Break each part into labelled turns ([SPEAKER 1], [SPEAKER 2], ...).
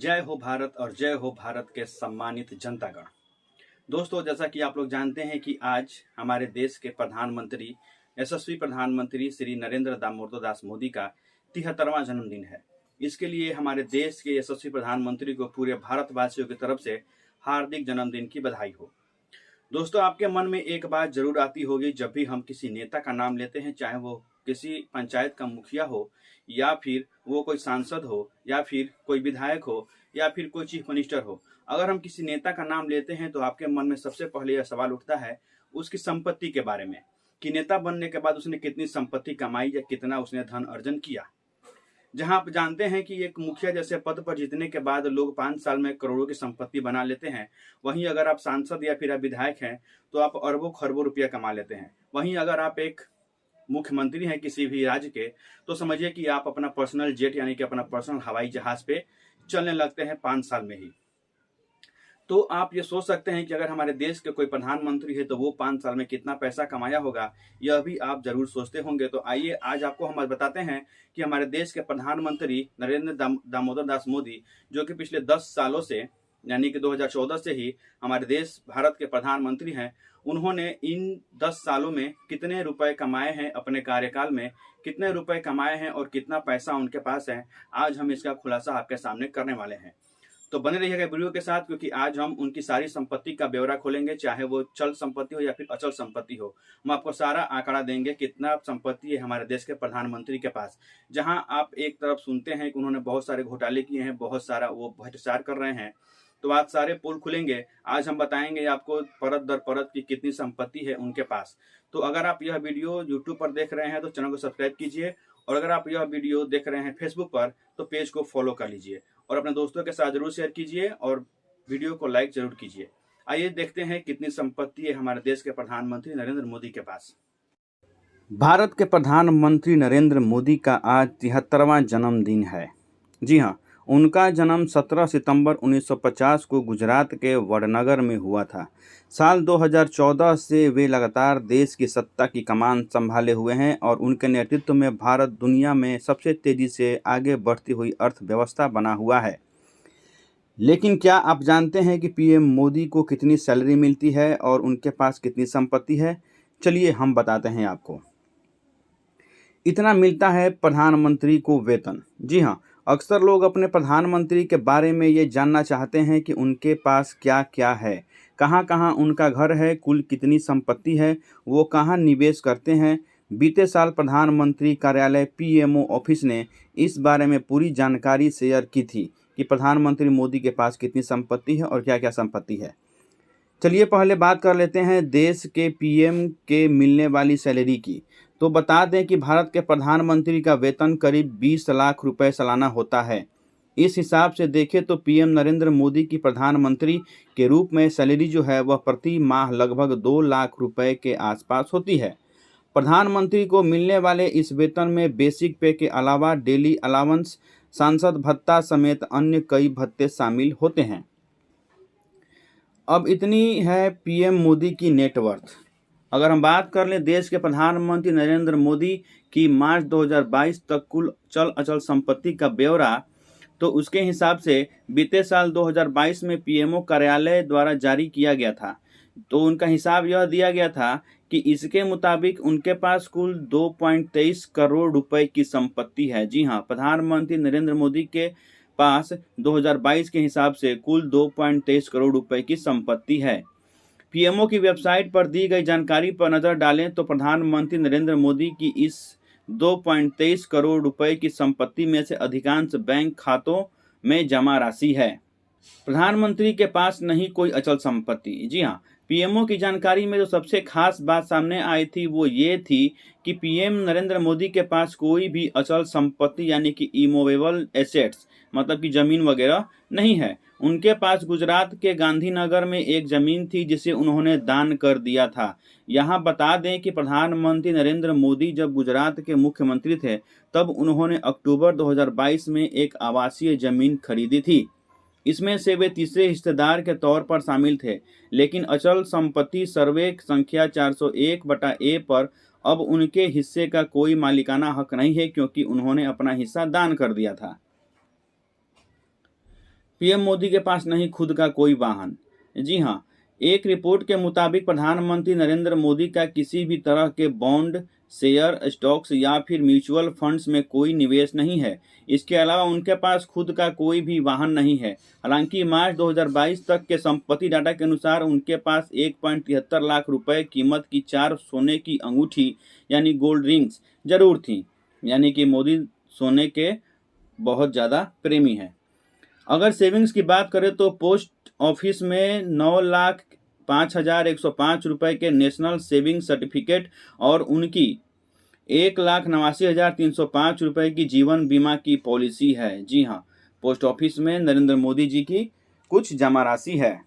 [SPEAKER 1] जय हो भारत और जय हो भारत के सम्मानित जनतागण। दोस्तों, जैसा कि आप लोग जानते हैं कि आज हमारे देश के प्रधानमंत्री यशस्वी प्रधानमंत्री श्री नरेंद्र दामोदर दास मोदी का 73वां जन्मदिन है। इसके लिए हमारे देश के यशस्वी प्रधानमंत्री को पूरे भारतवासियों की तरफ से हार्दिक जन्मदिन की बधाई हो। दोस्तों, आपके मन में एक बात जरूर आती होगी जब भी हम किसी नेता का नाम लेते हैं, चाहे वो किसी पंचायत का मुखिया हो या फिर वो कोई सांसद हो या फिर कोई विधायक हो या फिर कोई चीफ मिनिस्टर हो। अगर हम किसी नेता का नाम लेते हैं तो आपके मन में सबसे पहले यह सवाल उठता है उसकी संपत्ति के बारे में कि नेता बनने के बाद उसने कितनी संपत्ति कमाई या कितना उसने धन अर्जन किया। जहां आप जानते हैं कि एक मुखिया जैसे पद पर जीतने के बाद लोग 5 साल में करोड़ों की संपत्ति बना लेते हैं, वहीं अगर आप सांसद या फिर आप विधायक हैं तो आप अरबों खरबों रुपया कमा लेते हैं। वहीं अगर आप एक मुख्यमंत्री हैं किसी भी राज्य के तो समझिए कि आप अपना पर्सनल जेट यानी कि अपना पर्सनल हवाई जहाज पे चलने लगते हैं 5 साल में ही। तो आप ये सोच सकते हैं कि अगर हमारे देश के कोई प्रधानमंत्री है तो वो 5 साल में कितना पैसा कमाया होगा, यह भी आप जरूर सोचते होंगे। तो आइए आज आपको हम बताते हैं कि हमारे देश के प्रधानमंत्री नरेंद्र दामोदर दास मोदी, जो कि पिछले 10 सालों से यानी कि 2014 से ही हमारे देश भारत के प्रधानमंत्री हैं, उन्होंने इन 10 सालों में कितने रुपए कमाए हैं, अपने कार्यकाल में कितने रुपए कमाए हैं और कितना पैसा उनके पास है, आज हम इसका खुलासा आपके सामने करने वाले हैं। तो बने रहिएगा वीडियो के साथ, क्योंकि आज हम उनकी सारी संपत्ति का ब्यौरा खोलेंगे, चाहे वो चल संपत्ति हो या फिर अचल संपत्ति हो। हम आपको सारा आंकड़ा देंगे कितना संपत्ति है हमारे देश के प्रधानमंत्री के पास। जहां आप एक तरफ सुनते हैं कि उन्होंने बहुत सारे घोटाले किए हैं, बहुत सारा वो भ्रष्टाचार कर रहे हैं, तो आज सारे पोल खुलेंगे। आज हम बताएंगे आपको परत दर परत की कितनी संपत्ति है उनके पास। तो अगर आप यह वीडियो यूट्यूब पर देख रहे हैं तो चैनल को सब्सक्राइब कीजिए, और अगर आप यह वीडियो देख रहे हैं फेसबुक पर तो पेज को फॉलो कर लीजिए और अपने दोस्तों के साथ जरूर शेयर कीजिए और वीडियो को लाइक जरूर कीजिए। आइए देखते हैं कितनी संपत्ति है हमारे देश के प्रधानमंत्री नरेंद्र मोदी के पास। भारत के प्रधानमंत्री नरेंद्र मोदी का आज 73वां जन्मदिन है। जी हाँ, उनका जन्म 17 सितंबर 1950 को गुजरात के वडनगर में हुआ था। साल 2014 से वे लगातार देश की सत्ता की कमान संभाले हुए हैं और उनके नेतृत्व में भारत दुनिया में सबसे तेजी से आगे बढ़ती हुई अर्थव्यवस्था बना हुआ है। लेकिन क्या आप जानते हैं कि पीएम मोदी को कितनी सैलरी मिलती है और उनके पास कितनी संपत्ति है? चलिए हम बताते हैं आपको। इतना मिलता है प्रधानमंत्री को वेतन। जी हाँ, अक्सर लोग अपने प्रधानमंत्री के बारे में ये जानना चाहते हैं कि उनके पास क्या क्या है, कहाँ कहाँ उनका घर है, कुल कितनी संपत्ति है, वो कहाँ निवेश करते हैं। बीते साल प्रधानमंत्री कार्यालय पीएमओ ऑफिस ने इस बारे में पूरी जानकारी शेयर की थी कि प्रधानमंत्री मोदी के पास कितनी संपत्ति है और क्या क्या संपत्ति है। चलिए पहले बात कर लेते हैं देश के पीएम के मिलने वाली सैलरी की। तो बता दें कि भारत के प्रधानमंत्री का वेतन करीब 20 लाख रुपए सालाना होता है। इस हिसाब से देखें तो पीएम नरेंद्र मोदी की प्रधानमंत्री के रूप में सैलरी जो है वह प्रति माह लगभग 2 लाख रुपए के आसपास होती है। प्रधानमंत्री को मिलने वाले इस वेतन में बेसिक पे के अलावा डेली अलाउंस, सांसद भत्ता समेत अन्य कई भत्ते शामिल होते हैं। अब इतनी है पीएम मोदी की नेटवर्थ। अगर हम बात कर लें देश के प्रधानमंत्री नरेंद्र मोदी की मार्च 2022 तक कुल चल अचल संपत्ति का ब्यौरा, तो उसके हिसाब से बीते साल 2022 में पीएमओ कार्यालय द्वारा जारी किया गया था। तो उनका हिसाब यह दिया गया था कि इसके मुताबिक उनके पास कुल 2.23 करोड़ रुपए की संपत्ति है। जी हाँ, प्रधानमंत्री नरेंद्र मोदी के पास 2022 के हिसाब से कुल 2.23 करोड़ रुपए की संपत्ति है। पीएमओ की वेबसाइट पर दी गई जानकारी पर नजर डालें तो प्रधानमंत्री नरेंद्र मोदी की इस 2.23 करोड़ रुपए की संपत्ति में से अधिकांश बैंक खातों में जमा राशि है। प्रधानमंत्री के पास नहीं कोई अचल संपत्ति। जी हाँ, पीएमओ की जानकारी में जो सबसे खास बात सामने आई थी वो ये थी कि पीएम नरेंद्र मोदी के पास कोई भी अचल संपत्ति यानी कि इमूवेबल एसेट्स मतलब कि जमीन वगैरह नहीं है। उनके पास गुजरात के गांधीनगर में एक जमीन थी जिसे उन्होंने दान कर दिया था। यहाँ बता दें कि प्रधानमंत्री नरेंद्र मोदी जब गुजरात के मुख्यमंत्री थे तब उन्होंने अक्टूबर 2022 में एक आवासीय जमीन खरीदी थी। इसमें से वे तीसरे हिस्सेदार के तौर पर शामिल थे, लेकिन अचल संपत्ति सर्वे संख्या 401/A पर अब उनके हिस्से का कोई मालिकाना हक नहीं है, क्योंकि उन्होंने अपना हिस्सा दान कर दिया था। पीएम मोदी के पास नहीं खुद का कोई वाहन। जी हाँ, एक रिपोर्ट के मुताबिक प्रधानमंत्री नरेंद्र मोदी का किसी भी तरह के बॉन्ड, शेयर, स्टॉक्स या फिर म्यूचुअल फंड्स में कोई निवेश नहीं है। इसके अलावा उनके पास खुद का कोई भी वाहन नहीं है। हालांकि मार्च 2022 तक के संपत्ति डाटा के अनुसार उनके पास 1.73 लाख रुपए कीमत की 4 सोने की अंगूठी यानी गोल्ड रिंग्स जरूर थी। यानी कि मोदी सोने के बहुत ज़्यादा प्रेमी हैं। अगर सेविंग्स की बात करें तो पोस्ट ऑफिस में 9,05,105 रुपए के नेशनल सेविंग सर्टिफिकेट और उनकी 1,89,305 रुपए की जीवन बीमा की पॉलिसी है। जी हाँ, पोस्ट ऑफिस में नरेंद्र मोदी जी की कुछ जमा राशि है।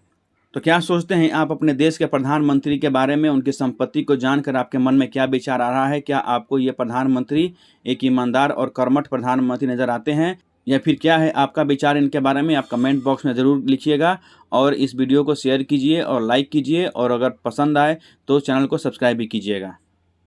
[SPEAKER 1] तो क्या सोचते हैं आप अपने देश के प्रधानमंत्री के बारे में? उनकी संपत्ति को जानकर आपके मन में क्या विचार आ रहा है? क्या आपको ये प्रधानमंत्री एक ईमानदार और कर्मठ प्रधानमंत्री नजर आते हैं, या फिर क्या है आपका विचार इनके बारे में? आप कमेंट बॉक्स में ज़रूर लिखिएगा और इस वीडियो को शेयर कीजिए और लाइक कीजिए, और अगर पसंद आए तो चैनल को सब्सक्राइब भी कीजिएगा।